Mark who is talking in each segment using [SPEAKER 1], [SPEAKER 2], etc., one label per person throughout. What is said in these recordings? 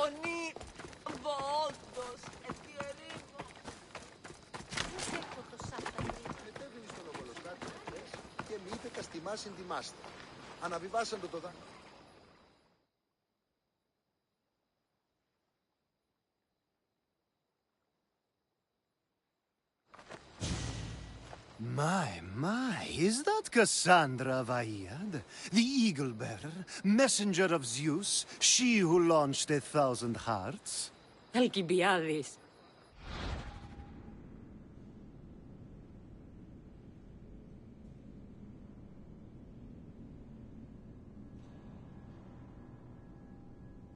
[SPEAKER 1] φωνή, βόντος, εθιερήμο.
[SPEAKER 2] Μετέβηνε στον Οβολοστάτη χθες και μη είπε καστιμάς εντιμάστε. Αναβιβάσαν το δάνειο.
[SPEAKER 3] My, is that Cassandra Vaiad, the Eagle-Bearer, messenger of Zeus, she who launched 1,000 hearts?
[SPEAKER 4] Alcibiades.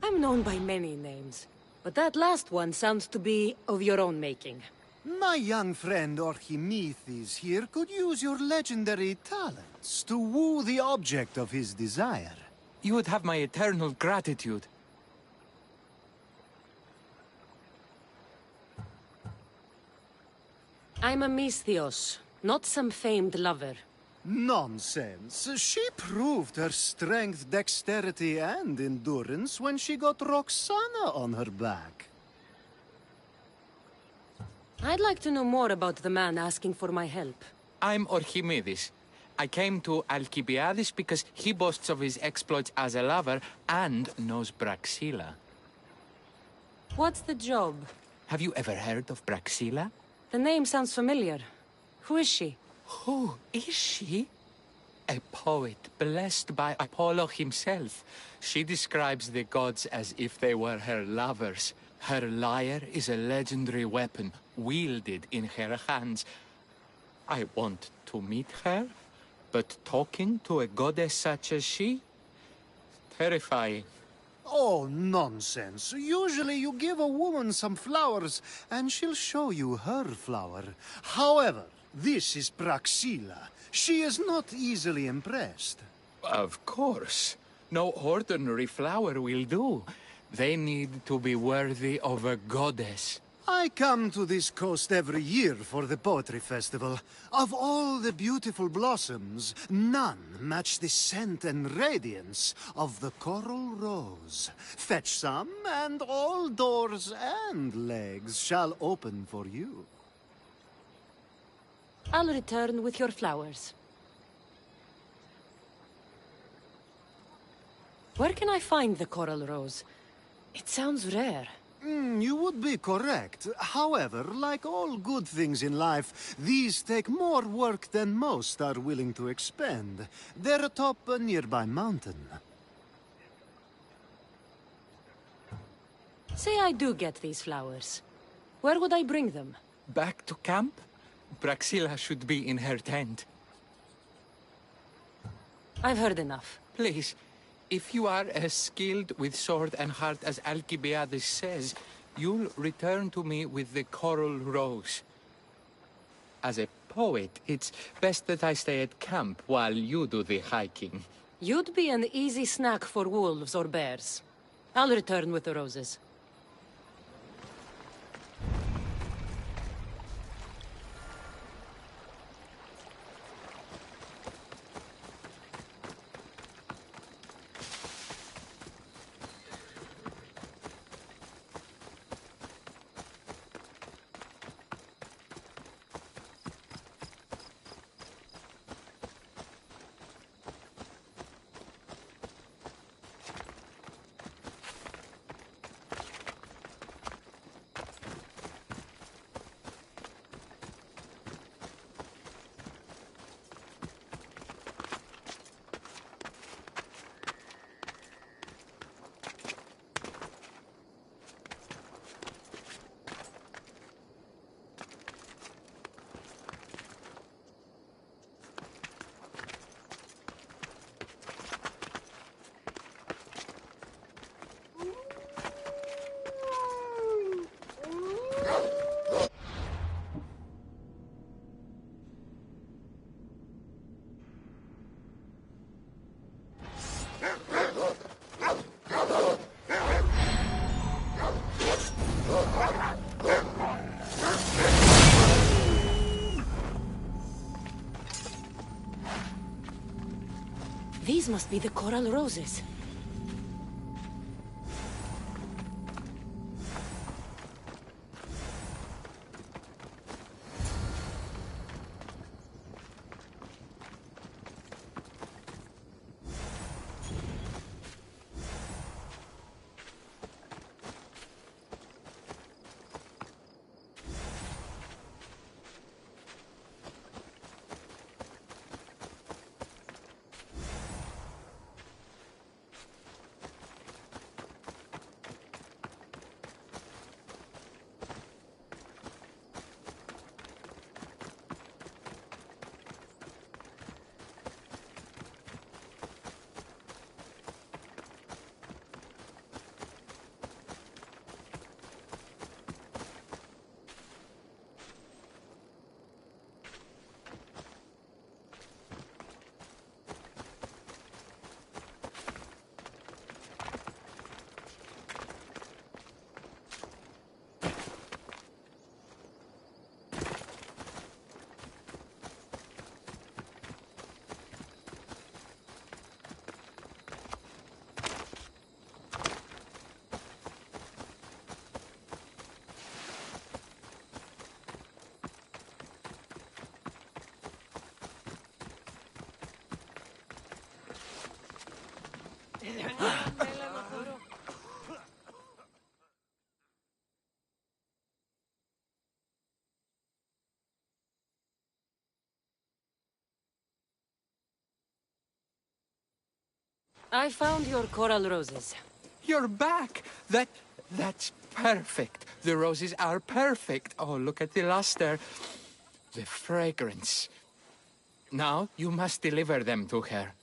[SPEAKER 4] I'm known by many names, but that last one sounds to be of your own making.
[SPEAKER 3] My young friend Archimedes here could use your legendary talents to woo the object of his desire.
[SPEAKER 5] You would have my eternal gratitude.
[SPEAKER 4] I'm a Misthios, not some famed lover.
[SPEAKER 3] Nonsense. She proved her strength, dexterity, and endurance when she got Roxana on her back.
[SPEAKER 4] I'd like to know more about the man asking for my help.
[SPEAKER 5] I'm Archimedes. I came to Alcibiades because he boasts of his exploits as a lover and knows Braxilla.
[SPEAKER 4] What's the job?
[SPEAKER 5] Have you ever heard of Braxilla?
[SPEAKER 4] The name sounds familiar. Who is she?
[SPEAKER 5] Who is she? A poet blessed by Apollo himself. She describes the gods as if they were her lovers. Her lyre is a legendary weapon, wielded in her hands. I want to meet her, but talking to a goddess such as she? Terrifying.
[SPEAKER 3] Oh, nonsense. Usually you give a woman some flowers, and she'll show you her flower. However, this is Praxilla. She is not easily impressed.
[SPEAKER 5] Of course. No ordinary flower will do. They need to be worthy of a goddess.
[SPEAKER 3] I come to this coast every year for the Poetry Festival. Of all the beautiful blossoms, none match the scent and radiance of the coral rose. Fetch some, and all doors and legs shall open for you.
[SPEAKER 4] I'll return with your flowers. Where can I find the coral rose? It sounds rare.
[SPEAKER 3] You would be correct. However, like all good things in life, these take more work than most are willing to expend. They're atop a nearby mountain.
[SPEAKER 4] Say I do get these flowers. Where would I bring them?
[SPEAKER 5] Back to camp? Braxilla should be in her tent.
[SPEAKER 4] I've heard enough.
[SPEAKER 5] Please, if you are as skilled with sword and heart as Alcibiades says, you'll return to me with the coral rose. As a poet, it's best that I stay at camp while you do the hiking.
[SPEAKER 4] You'd be an easy snack for wolves or bears. I'll return with the roses. These must be the coral roses. I found your coral roses.
[SPEAKER 5] You're back! That's perfect. The roses are perfect. Oh, look at the luster. The fragrance. Now, you must deliver them to her.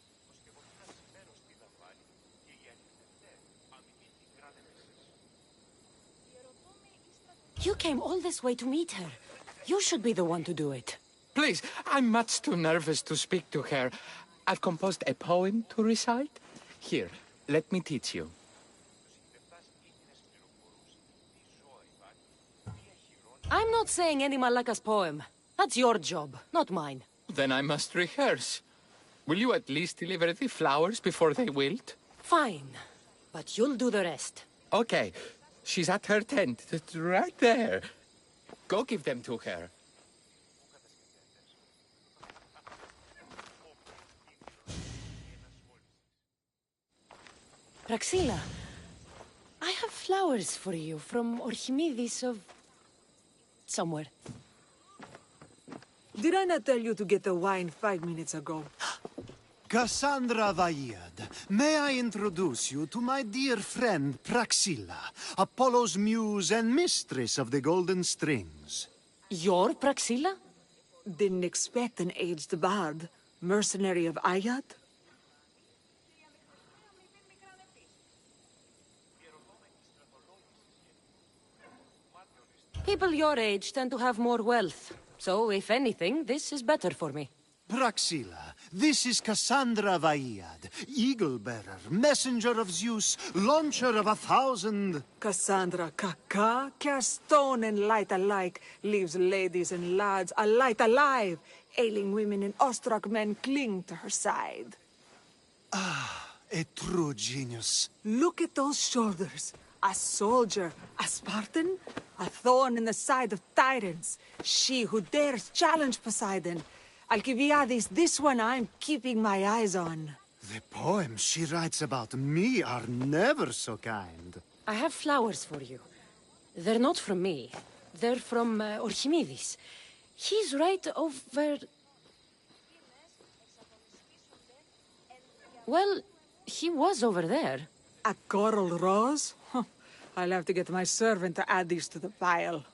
[SPEAKER 4] You came all this way to meet her. You should be the one to do it.
[SPEAKER 5] Please, I'm much too nervous to speak to her. I've composed a poem to recite. Here, let me teach you.
[SPEAKER 4] I'm not saying any Malaka's poem. That's your job, not mine.
[SPEAKER 5] Then I must rehearse. Will you at least deliver the flowers before they wilt?
[SPEAKER 4] Fine. But you'll do the rest.
[SPEAKER 5] Okay. She's at her tent. It's right there. Go give them to her.
[SPEAKER 4] Praxila, I have flowers for you from Archimedes of... somewhere.
[SPEAKER 1] Did I not tell you to get the wine 5 minutes ago?
[SPEAKER 3] Cassandra Vaiad, may I introduce you to my dear friend Praxila, Apollo's muse and mistress of the Golden Strings.
[SPEAKER 4] You're Praxila?
[SPEAKER 1] Didn't expect an aged bard. Mercenary of Ayat?
[SPEAKER 4] People your age tend to have more wealth. So, if anything, this is better for me.
[SPEAKER 3] Praxila, this is Cassandra Vaiad, Eagle-bearer, messenger of Zeus, launcher of 1,000...
[SPEAKER 1] Cassandra Kaka, care stone and light alike, leaves ladies and lads alight alive. Ailing women and awestruck men cling to her side.
[SPEAKER 3] A true genius.
[SPEAKER 1] Look at those shoulders. A soldier, a Spartan, a thorn in the side of tyrants. She who dares challenge Poseidon. Alcibiades, this one I'm keeping my eyes on.
[SPEAKER 3] The poems she writes about me are never so kind.
[SPEAKER 4] I have flowers for you. They're not from me. They're from Archimedes. He's right over... Well, he was over there.
[SPEAKER 1] A coral rose? Huh. I'll have to get my servant to add these to the pile.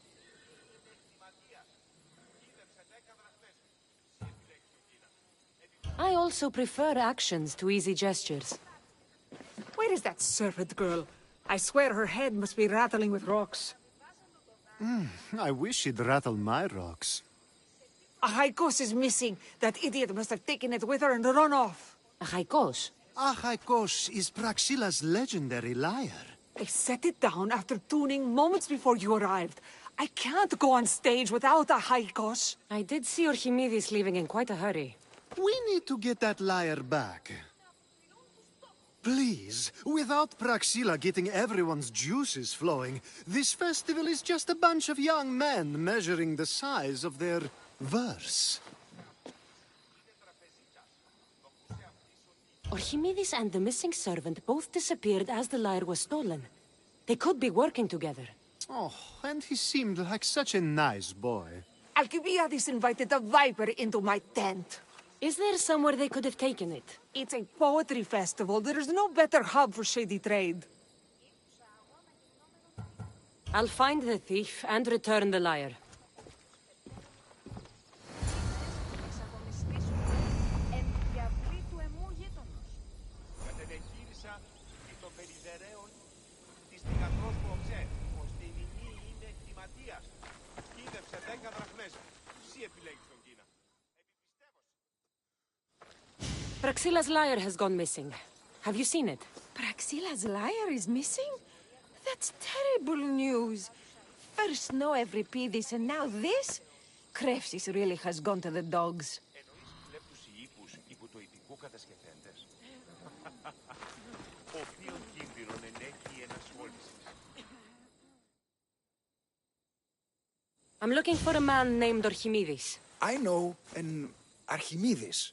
[SPEAKER 4] I also prefer actions to easy gestures.
[SPEAKER 1] Where is that servant girl? I swear her head must be rattling with rocks.
[SPEAKER 3] I wish she'd rattle my rocks.
[SPEAKER 1] A Haikos is missing. That idiot must have taken it with her and run off.
[SPEAKER 4] Haikos.
[SPEAKER 3] Achaikos is Praxila's legendary lyre.
[SPEAKER 1] I set it down after tuning moments before you arrived. I can't go on stage without a Haikos.
[SPEAKER 4] I did see Archimedes leaving in quite a hurry.
[SPEAKER 3] We need to get that lyre back. Please, without Praxila getting everyone's juices flowing, this festival is just a bunch of young men measuring the size of their verse.
[SPEAKER 4] Archimedes and the missing servant both disappeared as the lyre was stolen. They could be working together.
[SPEAKER 3] Oh, and he seemed like such a nice boy.
[SPEAKER 1] Alcibiades invited a viper into my tent.
[SPEAKER 4] Is there somewhere they could have taken it?
[SPEAKER 1] It's a poetry festival. There is no better hub for shady trade.
[SPEAKER 4] I'll find the thief and return the lyre. Praxila's lyre has gone missing. Have you seen it?
[SPEAKER 6] Praxila's lyre is missing? That's terrible news. First no Euripides and now this? Krefsis really has gone to the dogs.
[SPEAKER 4] I'm looking for a man named Archimedes.
[SPEAKER 7] I know an Archimedes.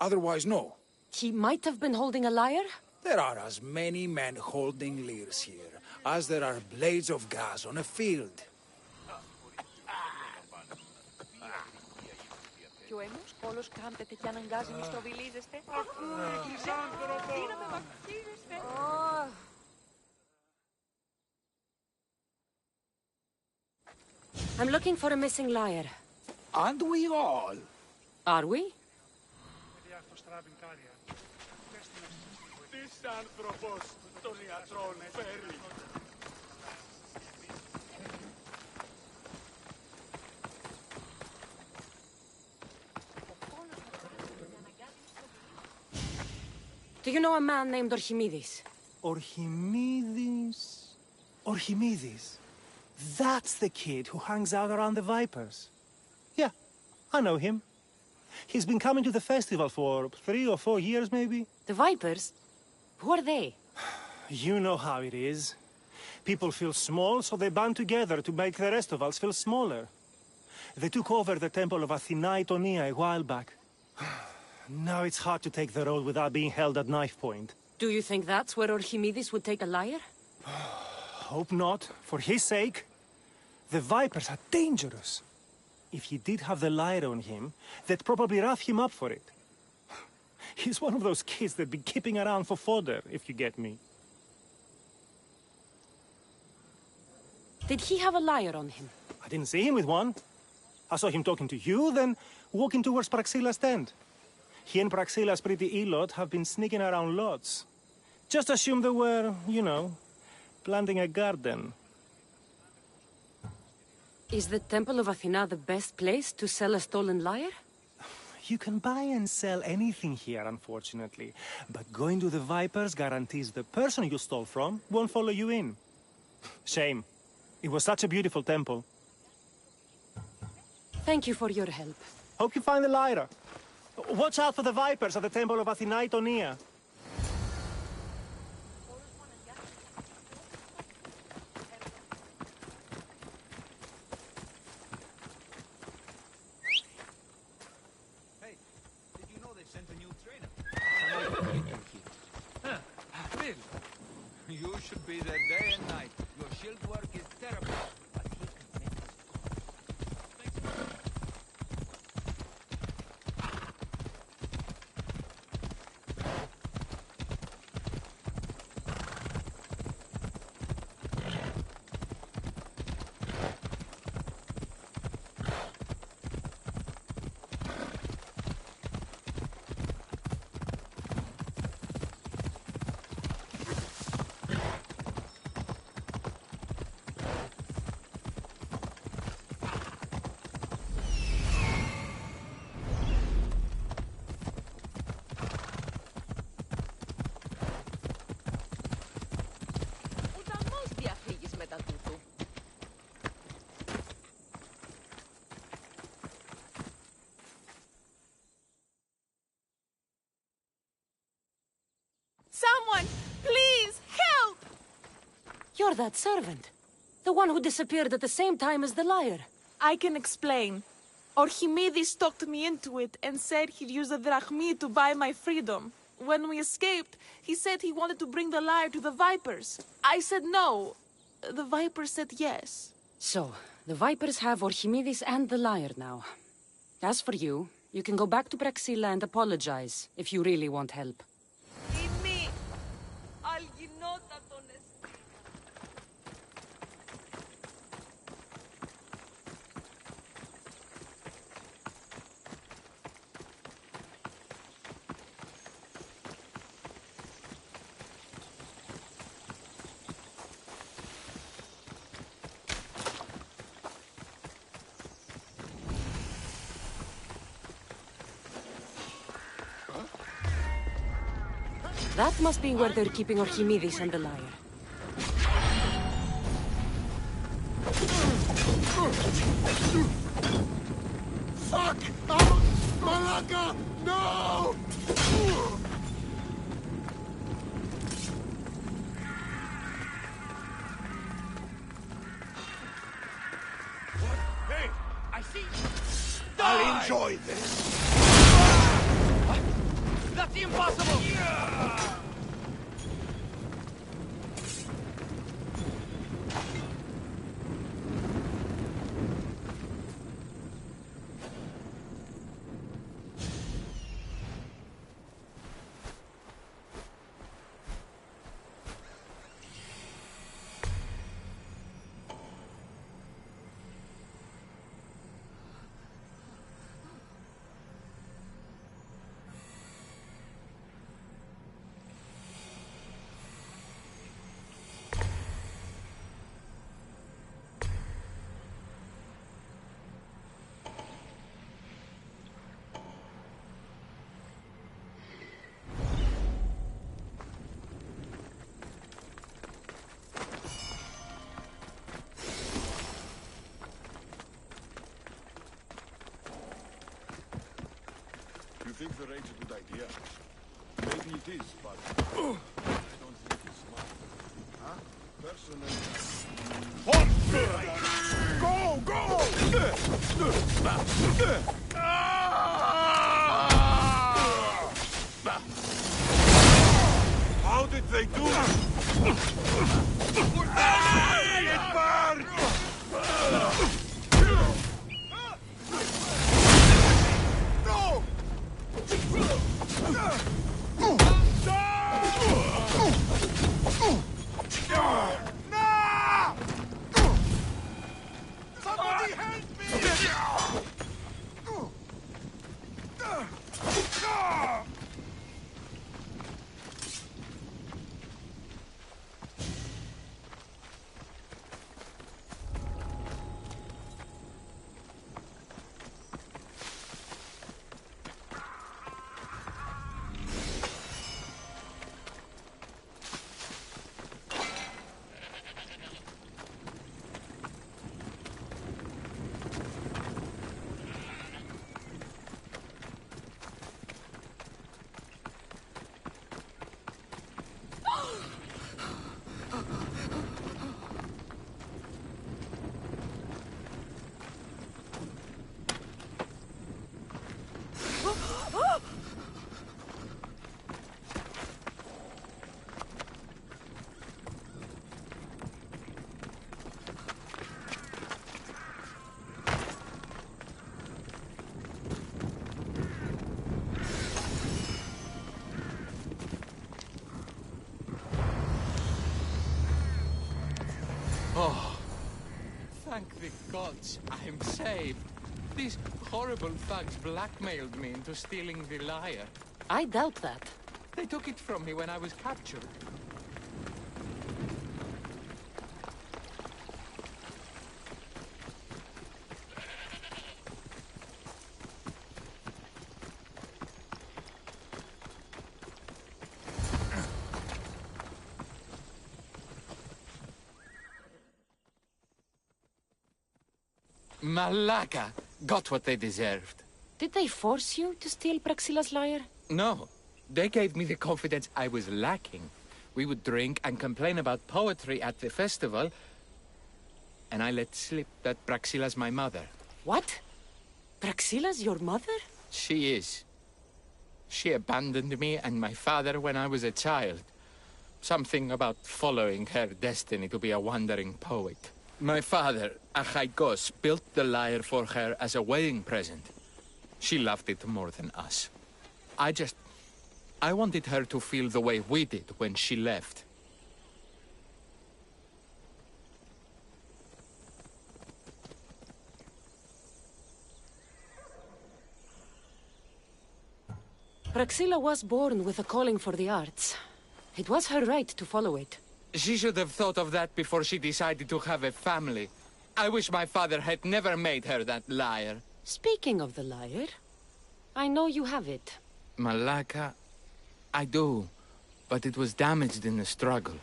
[SPEAKER 7] Otherwise, no.
[SPEAKER 4] He might have been holding a lyre?
[SPEAKER 7] There are as many men holding lyres here as there are blades of grass on a field.
[SPEAKER 8] Και ο αιμός κόλος κάμπτεται και αναγκάζει μη στροβιλίζεστε. Τι να με βαφτίζεστε.
[SPEAKER 4] I'm looking for a missing lyre.
[SPEAKER 7] Aren't we all?
[SPEAKER 4] Are we?
[SPEAKER 5] This άνθρωπος των ιατρών φέρει.
[SPEAKER 4] Do you know a man named Orchimidis?
[SPEAKER 9] Orchimidis? Orchimidis? That's the kid who hangs out around the Vipers. Yeah, I know him. He's been coming to the festival for 3 or 4 years, maybe.
[SPEAKER 4] The Vipers? Who are they?
[SPEAKER 9] You know how it is. People feel small, so they band together to make the rest of us feel smaller. They took over the temple of Athena Itonia a while back. Now it's hard to take the road without being held at knife point.
[SPEAKER 4] Do you think that's where Orchimidis would take a lyre?
[SPEAKER 9] Hope not. For his sake. The Vipers are dangerous. If he did have the lyre on him, they'd probably rough him up for it. He's one of those kids that'd be keeping around for fodder, if you get me.
[SPEAKER 4] Did he have a lyre on him?
[SPEAKER 9] I didn't see him with one. I saw him talking to you, then walking towards Praxilla's tent. He and Praxilla's pretty Elot have been sneaking around lots. Just assume they were, you know, planting a garden.
[SPEAKER 4] Is the Temple of Athena the best place to sell a stolen lyre?
[SPEAKER 9] You can buy and sell anything here, unfortunately. But going to the Vipers guarantees the person you stole from won't follow you in. Shame. It was such a beautiful temple.
[SPEAKER 4] Thank you for your help.
[SPEAKER 9] Hope you find the lyre. Watch out for the Vipers at the Temple of Athena Itonia.
[SPEAKER 10] Hey, did you know they sent a new trainer? Really? You should be there day and night. Your shield work is terrible. But he can make it.
[SPEAKER 8] Ουδαμός διαφύγεις μετά τούτου.
[SPEAKER 6] Someone, please, help!
[SPEAKER 4] You're that servant. The one who disappeared at the same time as the lyre.
[SPEAKER 6] I can explain. Orchimidis talked me into it and said he'd use the drachmi to buy my freedom. When we escaped, he said he wanted to bring the lyre to the Vipers. I said no. The Vipers said yes.
[SPEAKER 4] So, the Vipers have Orchimidis and the lyre now. As for you, you can go back to Praxilla and apologize if you really want help.
[SPEAKER 8] Είμαι αλγινότατον εσύ.
[SPEAKER 4] That must be where they're keeping Orchimidis and the lyre.
[SPEAKER 2] Fuck! Oh, Malaka! No!
[SPEAKER 10] Hey, I see.
[SPEAKER 2] I'll enjoy this.
[SPEAKER 10] That's impossible.
[SPEAKER 11] think the raid's a good idea? Maybe it is, but I don't think it's smart. Huh? Personally... Go! Go! How did they do it? It burned! No! Somebody help me!
[SPEAKER 5] Oh, thank the gods, I'm saved. These horrible thugs blackmailed me into stealing the lyre.
[SPEAKER 4] I doubt that.
[SPEAKER 5] They took it from me when I was captured. Malaka got what they deserved.
[SPEAKER 4] Did they force you to steal Praxila's lyre?
[SPEAKER 5] No, they gave me the confidence I was lacking. We would drink and complain about poetry at the festival, and I let slip that Praxila's my mother.
[SPEAKER 4] What? Praxila's your mother?
[SPEAKER 5] She is. She abandoned me and my father when I was a child. Something about following her destiny to be a wandering poet. My father, Achaikos, built the lyre for her as a wedding present. She loved it more than us. I wanted her to feel the way we did when she left.
[SPEAKER 4] Praxila was born with a calling for the arts. It was her right to follow it.
[SPEAKER 5] She should have thought of that before she decided to have a family. I wish my father had never made her that lyre.
[SPEAKER 4] Speaking of the lyre, I know you have it.
[SPEAKER 5] Malaka, I do, but it was damaged in the struggle.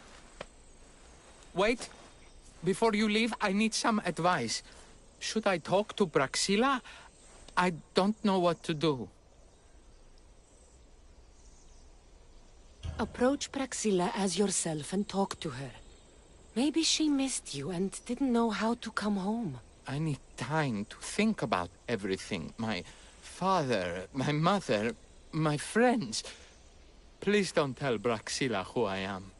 [SPEAKER 5] Wait, before you leave, I need some advice. Should I talk to Praxila? I don't know what to do.
[SPEAKER 4] Approach Praxila as yourself and talk to her. Maybe she missed you and didn't know how to come home.
[SPEAKER 5] I need time to think about everything. My father, my mother, my friends. Please don't tell Praxila who I am.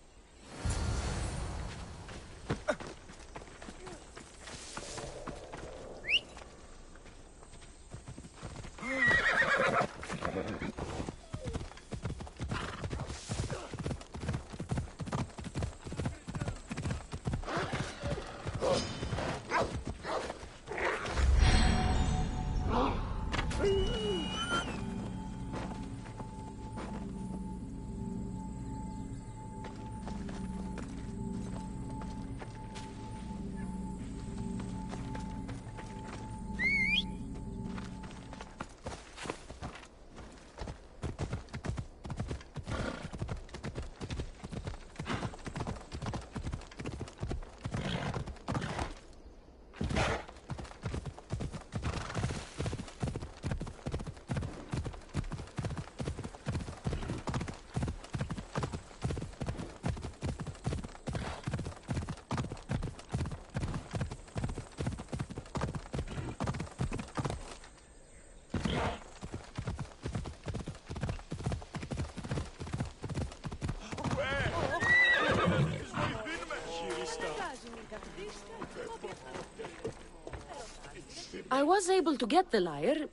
[SPEAKER 4] I was able to get the lyre,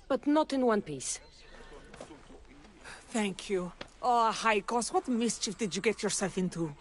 [SPEAKER 4] but not in one piece.
[SPEAKER 1] Thank you. Oh, Haikos, what mischief did you get yourself into?